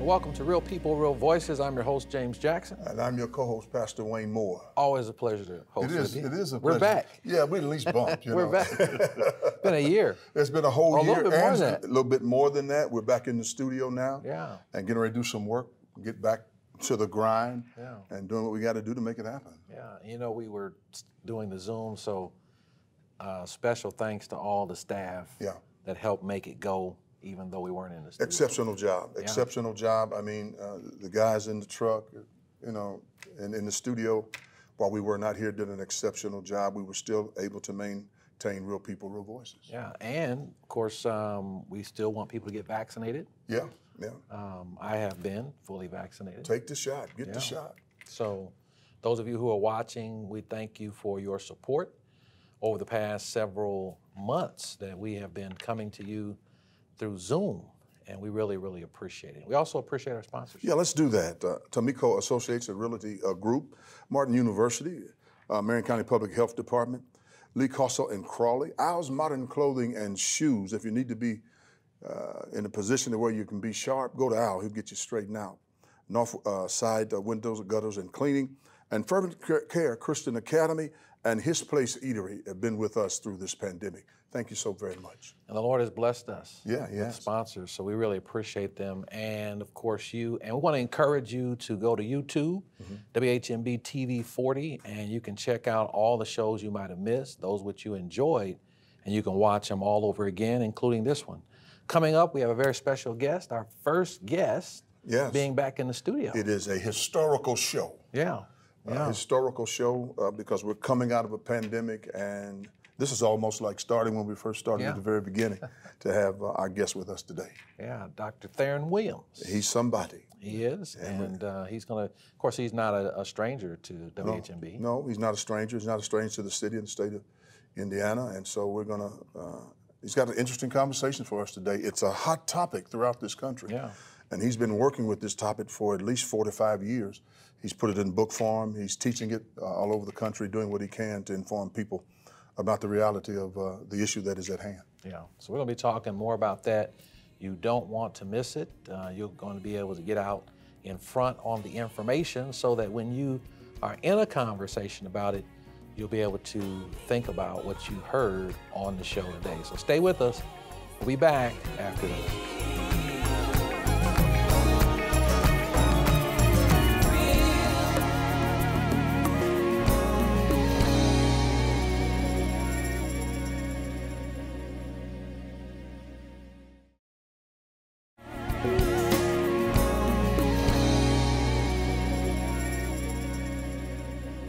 Welcome to Real People, Real Voices. I'm your host, James Jackson. And I'm your co-host, Pastor Wayne Moore. Always a pleasure to host with you. It is a pleasure. We're back. Yeah, we at least bumped, We're back. It's been a year. It's been a whole year. A little bit more than that. A little bit more than that. We're back in the studio now. Yeah. And getting ready to do some work, get back to the grind, Yeah. and doing what we got to do to make it happen. Yeah, you know, we were doing the Zoom, so special thanks to all the staff that helped make it go, even though we weren't in the studio. Exceptional job. Yeah. Exceptional job. I mean, the guys in the truck, you know, and in the studio, while we were not here, did an exceptional job. We were still able to maintain Real People, Real Voices. Yeah, and of course, we still want people to get vaccinated. Yeah, yeah. I have been fully vaccinated. Take the shot. Get the shot. So those of you who are watching, we thank you for your support over the past several months that we have been coming to you through Zoom, and we really, really appreciate it. We also appreciate our sponsors. Yeah, let's do that. Tamiko Associates, a realty group, Martin University, Marion County Public Health Department, Lee Cossell and Crawley, Al's Modern Clothing and Shoes. If you need to be in a position where you can be sharp, go to Al. He'll get you straightened out. North Side Windows, Gutters, and Cleaning. And Fervent Care Christian Academy and His Place Eatery have been with us through this pandemic. Thank you so very much. And the Lord has blessed us with sponsors, so we really appreciate them. And of course you, and we want to encourage you to go to YouTube, WHMB TV 40, and you can check out all the shows you might have missed, those which you enjoyed, and you can watch them all over again, including this one. Coming up, we have a very special guest, our first guest being back in the studio. It is a historical show. Yeah. Historical show because we're coming out of a pandemic, and this is almost like starting when we first started at the very beginning to have our guest with us today. Yeah, Dr. Theron Williams. He's somebody. He is, and he's going to, of course, he's not a stranger to WHMB. No, he's not a stranger. He's not a stranger to the city and the state of Indiana, and so we're going to, he's got an interesting conversation for us today. It's a hot topic throughout this country. Yeah. And he's been working with this topic for at least 4 to 5 years. He's put it in book form. He's teaching it all over the country, doing what he can to inform people about the reality of the issue that is at hand. Yeah, so we're going to be talking more about that. You don't want to miss it. You're going to be able to get out in front on the information so that when you are in a conversation about it, you'll be able to think about what you heard on the show today. So stay with us. We'll be back after this.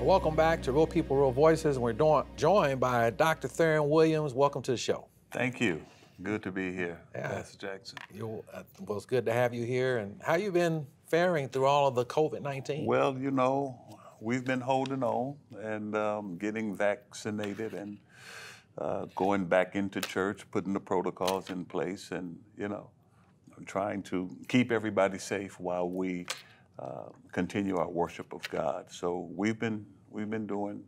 Welcome back to Real People, Real Voices, and we're joined by Dr. Theron Williams. Welcome to the show. Thank you. Good to be here, Pastor Jackson. Well, it's good to have you here. And how you been faring through all of the COVID-19? Well, you know, we've been holding on and getting vaccinated and going back into church, putting the protocols in place, and you know, trying to keep everybody safe while we continue our worship of God. So we've been doing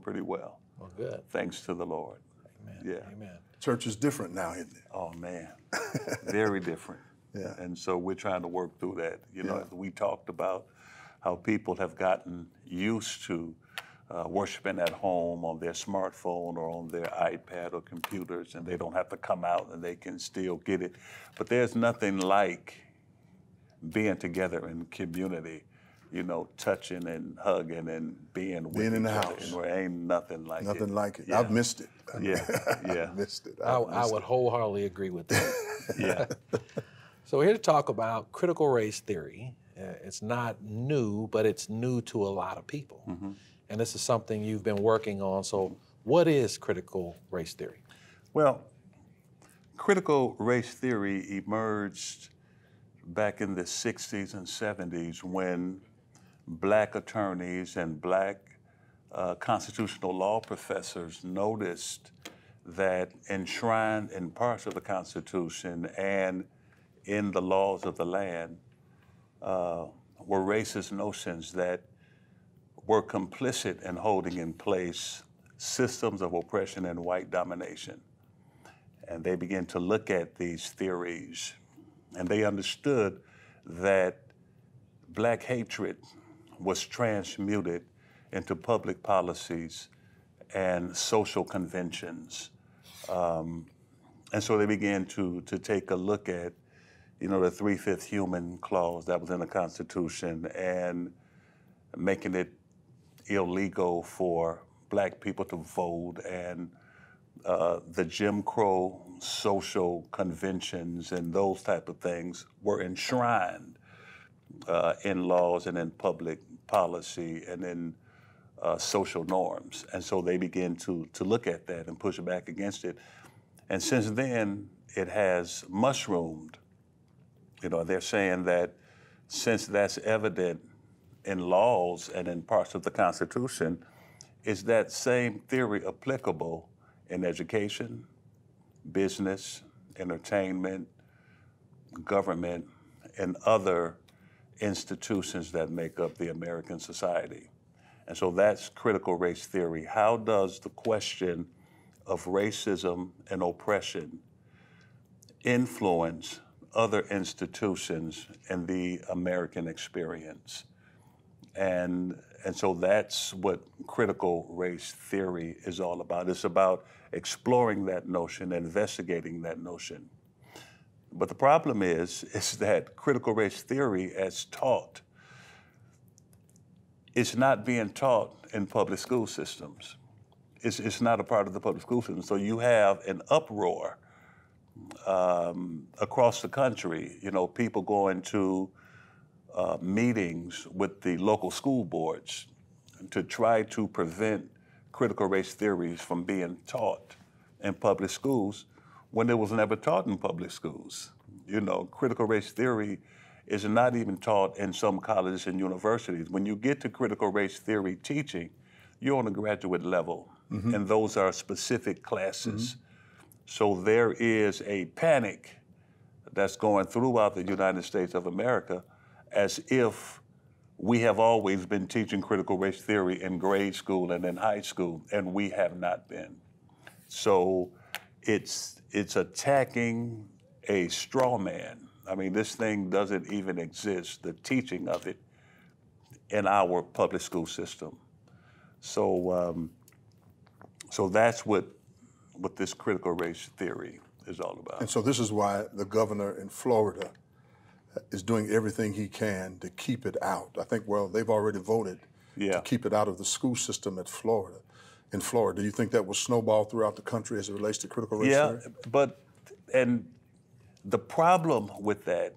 pretty well. Well, good. Thanks to the Lord. Amen. Yeah. Amen. Church is different now, isn't it? Oh man, very different. Yeah. And so we're trying to work through that. You know, we talked about how people have gotten used to worshiping at home on their smartphone or on their iPad or computers, and they don't have to come out and they can still get it. But there's nothing like being together in community, you know, touching and hugging and being with in the each other. house. And there ain't nothing like it. Nothing like it. Yeah. I've missed it. Yeah. I missed it. I would wholeheartedly agree with that. Yeah. So we're here to talk about critical race theory. It's not new, but it's new to a lot of people. And this is something you've been working on. So what is critical race theory? Well, critical race theory emerged back in the 60s and 70s when Black attorneys and Black constitutional law professors noticed that enshrined in parts of the Constitution and in the laws of the land were racist notions that were complicit in holding in place systems of oppression and white domination. And they began to look at these theories, and they understood that black hatred was transmuted into public policies and social conventions. And so they began to take a look at, the 3/5 human clause that was in the Constitution and making it illegal for black people to vote, and the Jim Crow social conventions and those type of things were enshrined in laws and in public policy and in social norms. And so they began to look at that and push back against it. And since then, it has mushroomed. They're saying that since that's evident in laws and in parts of the Constitution, is that same theory applicable in education, business, entertainment, government, and other institutions that make up the American society? And so that's critical race theory. How does the question of racism and oppression influence other institutions in the American experience? And so that's what critical race theory is all about. It's about exploring that notion, investigating that notion. But the problem is that critical race theory, as taught, is not being taught in public school systems. It's not a part of the public school system. So you have an uproar across the country, people going to meetings with the local school boards to try to prevent critical race theories from being taught in public schools when it was never taught in public schools. Critical race theory is not even taught in some colleges and universities. When you get to critical race theory teaching, you're on a graduate level, and those are specific classes. So there is a panic that's going throughout the United States of America, as if we have always been teaching critical race theory in grade school and in high school, and we have not been. So it's attacking a straw man. I mean, this thing doesn't even exist, the teaching of it, in our public school system. So that's what this critical race theory is all about. And so this is why the governor in Florida is doing everything he can to keep it out. I think, they've already voted to keep it out of the school system in Florida. Do you think that will snowball throughout the country as it relates to critical race theory? And the problem with that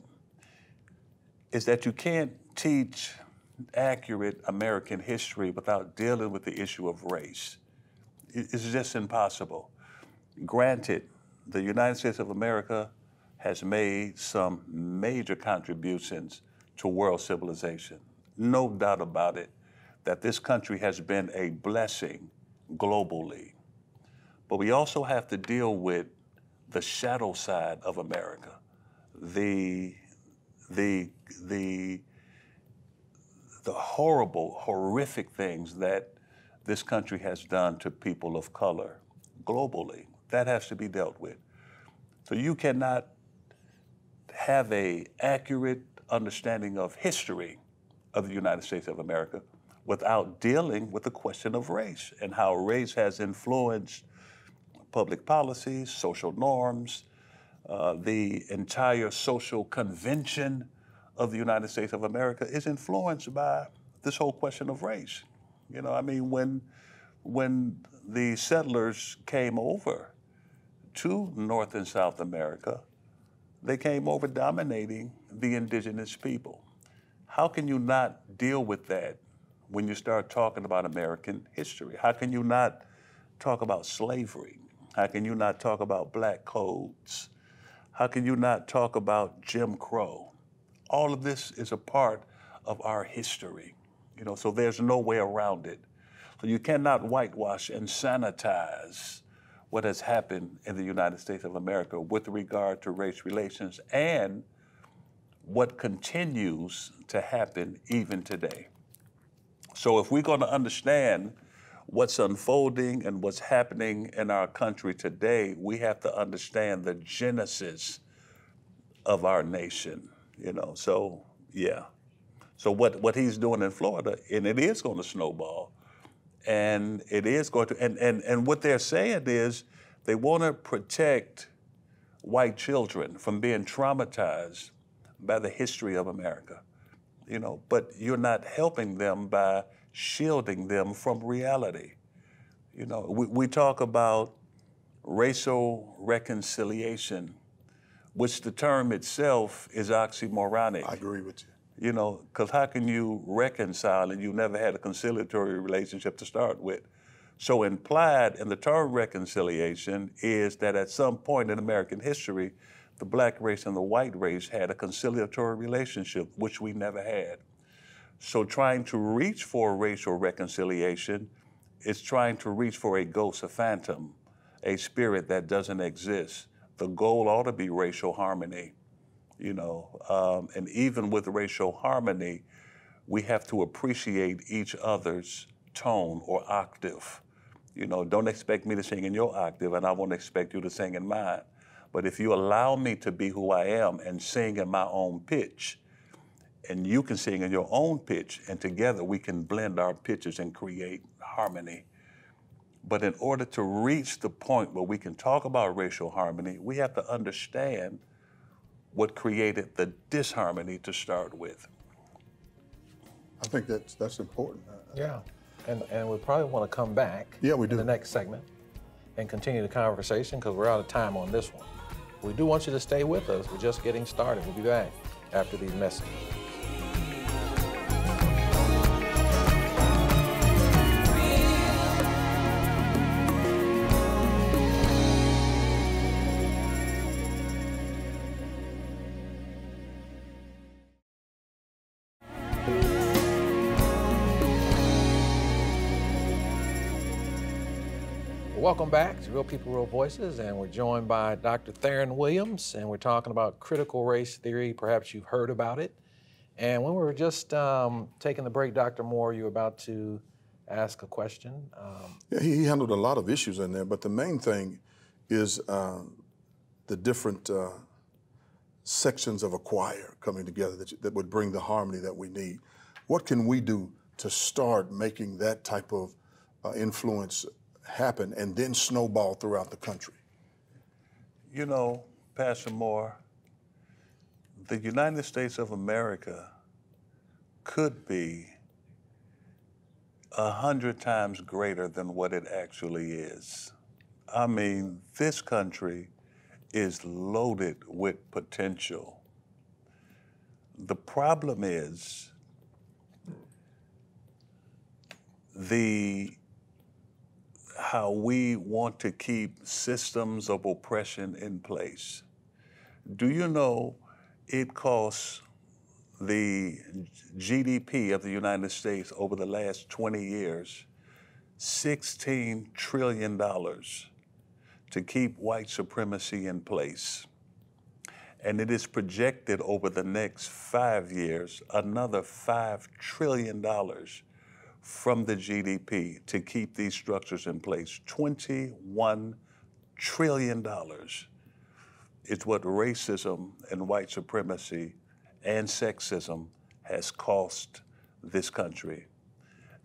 is that you can't teach accurate American history without dealing with the issue of race. It's just impossible. Granted, the United States of America has made some major contributions to world civilization. No doubt about it, that this country has been a blessing globally. But we also have to deal with the shadow side of America, the horrible, horrific things that this country has done to people of color globally. That has to be dealt with. So you cannot have an accurate understanding of history of the United States of America without dealing with the question of race and how race has influenced public policies, social norms, the entire social convention of the United States of America is influenced by this whole question of race. When the settlers came over to North and South America, they came over dominating the indigenous people. How can you not deal with that when you start talking about American history? How can you not talk about slavery? How can you not talk about black codes? How can you not talk about Jim Crow? All of this is a part of our history, so there's no way around it. So you cannot whitewash and sanitize what has happened in the United States of America with regard to race relations and what continues to happen even today. So if we're going to understand what's unfolding and what's happening in our country today, we have to understand the genesis of our nation. So yeah. So what he's doing in Florida, and it is going to snowball, and it is going to, and what they're saying is they want to protect white children from being traumatized by the history of America, but you're not helping them by shielding them from reality. We talk about racial reconciliation, which the term itself is oxymoronic. I agree with you. Because how can you reconcile and you never had a conciliatory relationship to start with? So implied in the term reconciliation is that at some point in American history, the black race and the white race had a conciliatory relationship, which we never had. So trying to reach for racial reconciliation is trying to reach for a ghost, a phantom, a spirit that doesn't exist. The goal ought to be racial harmony. And even with racial harmony, we have to appreciate each other's tone or octave. Don't expect me to sing in your octave, and I won't expect you to sing in mine. But if you allow me to be who I am and sing in my own pitch, and you can sing in your own pitch, and together we can blend our pitches and create harmony. But in order to reach the point where we can talk about racial harmony, we have to understand what created the disharmony to start with. I think that's important. Yeah, and we probably want to come back Yeah, we do. in the next segment and continue the conversation because we're out of time on this one. We do want you to stay with us. We're just getting started. We'll be back after these messages. Welcome back to Real People, Real Voices, and we're joined by Dr. Theron Williams, and we're talking about critical race theory. Perhaps you've heard about it. And when we were just taking the break, Dr. Moore, you were about to ask a question. Yeah, he handled a lot of issues in there, but the main thing is the different sections of a choir coming together that would bring the harmony that we need. What can we do to start making that type of influence happen and then snowball throughout the country? Pastor Moore, the United States of America could be 100 times greater than what it actually is. I mean, this country is loaded with potential. The problem is how we want to keep systems of oppression in place. Do you know it costs the GDP of the United States over the last 20 years $16 trillion to keep white supremacy in place? And it is projected over the next 5 years, another $5 trillion from the GDP to keep these structures in place. $21 trillion is what racism and white supremacy and sexism has cost this country.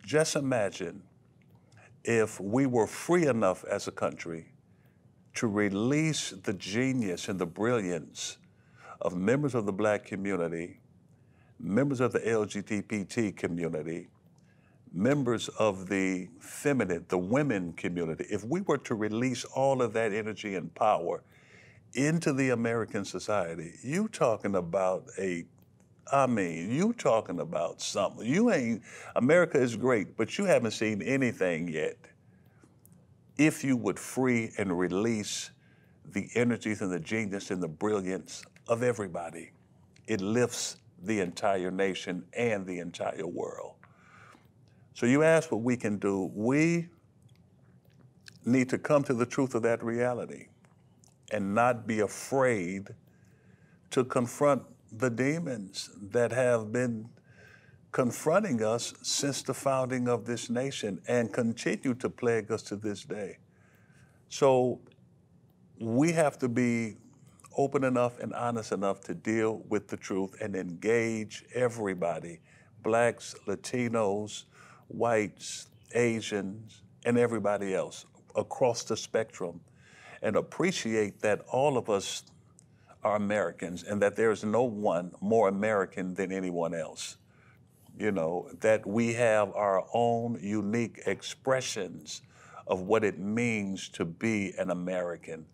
Just imagine if we were free enough as a country to release the genius and the brilliance of members of the Black community, members of the LGBT community, members of the feminine, the women community. If we were to release all of that energy and power into the American society, you talking about something. America is great, but you haven't seen anything yet. If you would free and release the energies and the genius and the brilliance of everybody, it lifts the entire nation and the entire world. So you ask what we can do. We need to come to the truth of that reality and not be afraid to confront the demons that have been confronting us since the founding of this nation and continue to plague us to this day. So we have to be open enough and honest enough to deal with the truth and engage everybody, blacks, Latinos, whites, Asians, and everybody else across the spectrum, and appreciate that all of us are Americans and that there is no one more American than anyone else. You know, that we have our own unique expressions of what it means to be an American.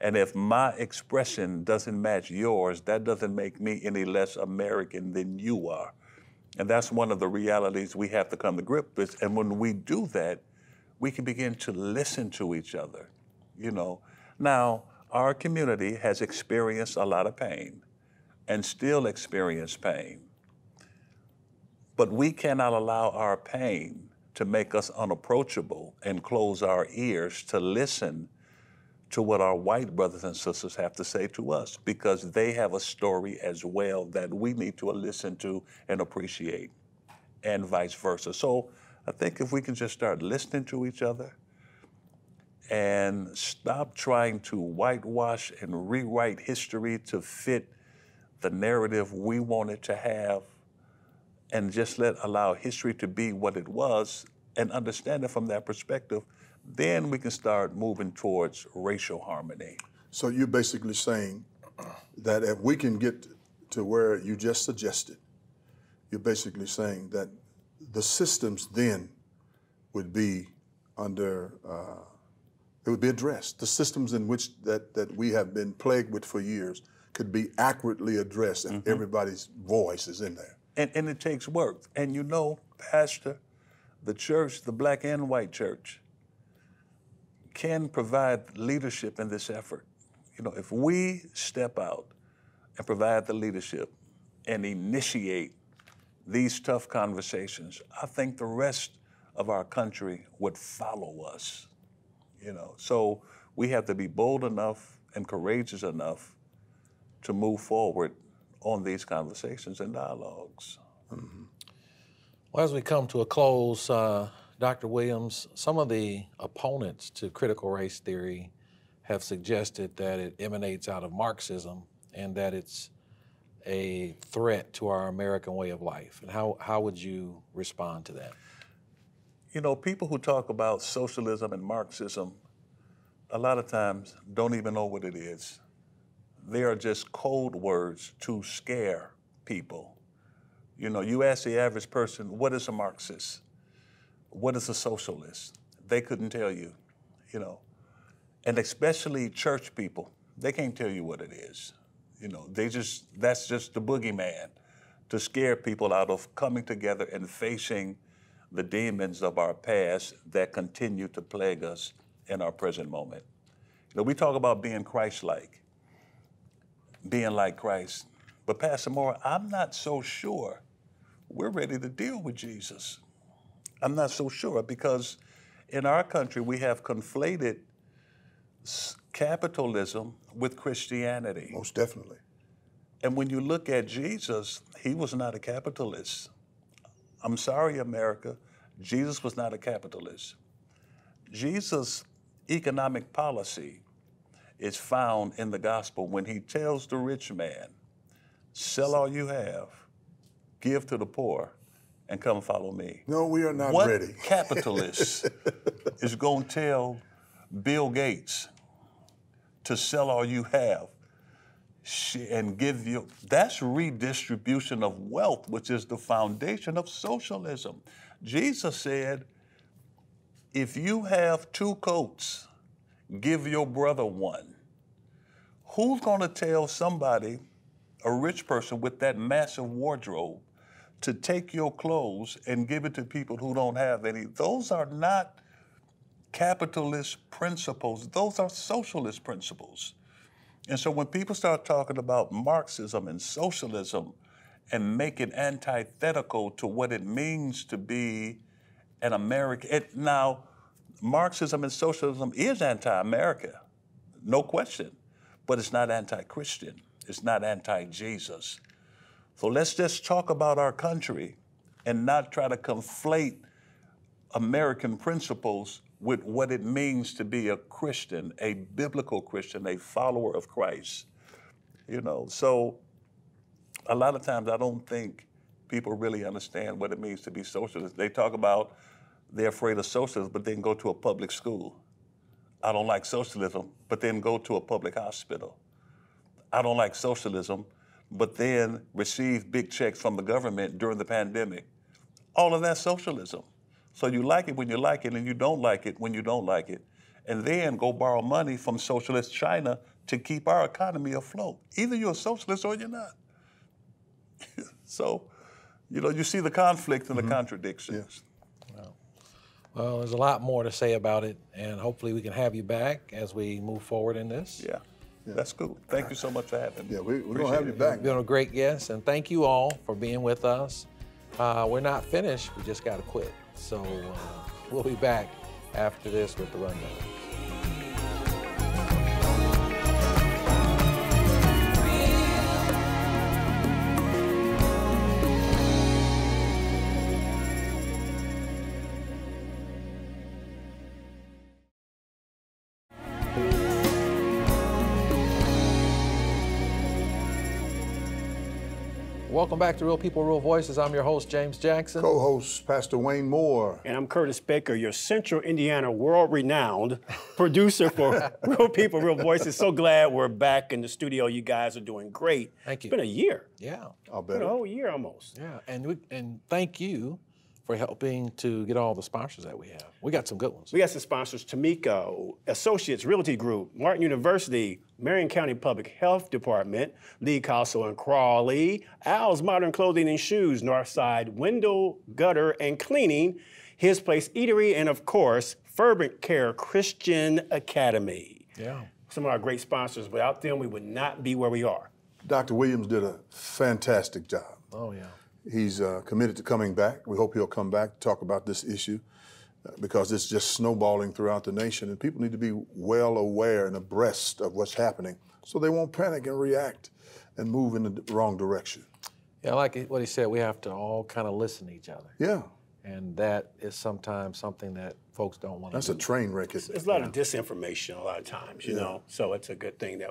And if my expression doesn't match yours, that doesn't make me any less American than you are. And that's one of the realities we have to come to grips with. And when we do that, we can begin to listen to each other, you know. Now, our community has experienced a lot of pain and still experience pain. But we cannot allow our pain to make us unapproachable and close our ears to listen to what our white brothers and sisters have to say to us, because they have a story as well that we need to listen to and appreciate, and vice versa. So I think if we can just start listening to each other and stop trying to whitewash and rewrite history to fit the narrative we want it to have, and just allow history to be what it was and understand it from that perspective, then we can start moving towards racial harmony. So you're basically saying that if we can get to where you just suggested, you're basically saying that the systems then would be under, it would be addressed. The systems in which that we have been plagued with for years could be accurately addressed if everybody's voice is in there. And it takes work. And you know, Pastor, the church, the black and white church, can provide leadership in this effort. You know, if we step out and provide the leadership and initiate these tough conversations, I think the rest of our country would follow us, you know. So we have to be bold enough and courageous enough to move forward on these conversations and dialogues. Well, as we come to a close, Dr. Williams, some of the opponents to critical race theory have suggested that it emanates out of Marxism and that it's a threat to our American way of life. And how would you respond to that? You know, people who talk about socialism and Marxism a lot of times don't even know what it is. They are just code words to scare people. You know, you ask the average person, what is a Marxist? What is a socialist? They couldn't tell you, you know. And especially church people, they can't tell you what it is. You know, that's just the boogeyman to scare people out of coming together and facing the demons of our past that continue to plague us in our present moment. You know, we talk about being Christ-like, being like Christ. But Pastor Moore, I'm not so sure we're ready to deal with Jesus. I'm not so sure, because in our country we have conflated capitalism with Christianity. Most definitely. And when you look at Jesus, he was not a capitalist. I'm sorry, America, Jesus was not a capitalist. Jesus' economic policy is found in the gospel when he tells the rich man, sell all you have, give to the poor, and come follow me. No, we are not ready. What capitalist is going to tell Bill Gates to sell all you have and give you? That's redistribution of wealth, which is the foundation of socialism. Jesus said, if you have 2 coats, give your brother one. Who's going to tell somebody, a rich person with that massive wardrobe, to take your clothes and give it to people who don't have any? Those are not capitalist principles. Those are socialist principles. And so when people start talking about Marxism and socialism and make it antithetical to what it means to be an American, now Marxism and socialism is anti-America, no question, but it's not anti-Christian. It's not anti-Jesus. So let's just talk about our country and not try to conflate American principles with what it means to be a Christian, a biblical Christian, a follower of Christ. you know. So a lot of times I don't think people really understand what it means to be socialist. They talk about they're afraid of socialism, but then go to a public school. I don't like socialism, but then go to a public hospital. I don't like socialism, but then receive big checks from the government during the pandemic. All of that's socialism. So you like it when you like it, and you don't like it when you don't like it. And then go borrow money from socialist China to keep our economy afloat. Either you're a socialist or you're not. So, you know, you see the conflict and the contradictions. Yeah. Well, there's a lot more to say about it, and hopefully we can have you back as we move forward in this. Yeah, that's cool. Thank you so much for having me. Yeah, we're going to have you back. You've been a great guest, and thank you all for being with us. We're not finished, we just got to quit. So we'll be back after this with the rundown. Welcome back to Real People, Real Voices. I'm your host, James Jackson. Co-host, Pastor Wayne Moore. And I'm Curtis Baker, your Central Indiana world-renowned producer for Real People, Real Voices. So glad we're back in the studio. You guys are doing great. Thank you. It's been a year. Yeah. I'll Been bet. a whole year almost. Yeah, and thank you for helping to get all the sponsors that we have. We got some good ones. We got some sponsors: Tamiko, Associates Realty Group, Martin University, Marion County Public Health Department, Lee Castle and Crawley, Al's Modern Clothing and Shoes, Northside Window, Gutter and Cleaning, His Place Eatery, and of course, Fervent Care Christian Academy. Yeah. Some of our great sponsors. Without them, we would not be where we are. Dr. Williams did a fantastic job. Oh, yeah. He's committed to coming back. We hope he'll come back to talk about this issue because it's just snowballing throughout the nation, and people need to be well aware and abreast of what's happening so they won't panic and react and move in the wrong direction. Yeah, like what he said, we have to all kind of listen to each other. Yeah, And that is sometimes something that folks don't want to that's do. a train wreck. There's a lot of disinformation a lot of times, you know, so it's a good thing that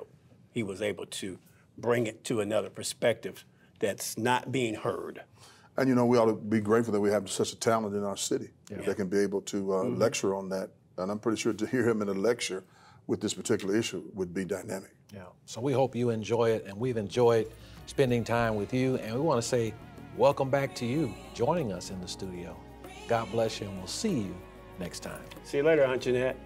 he was able to bring it to another perspective that's not being heard. And you know, we ought to be grateful that we have such a talent in our city that can be able to lecture on that. And I'm pretty sure to hear him in a lecture with this particular issue would be dynamic. Yeah. So we hope you enjoy it, and we've enjoyed spending time with you. And we want to say welcome back to you joining us in the studio. God bless you, and we'll see you next time. See you later, Aunt Jeanette.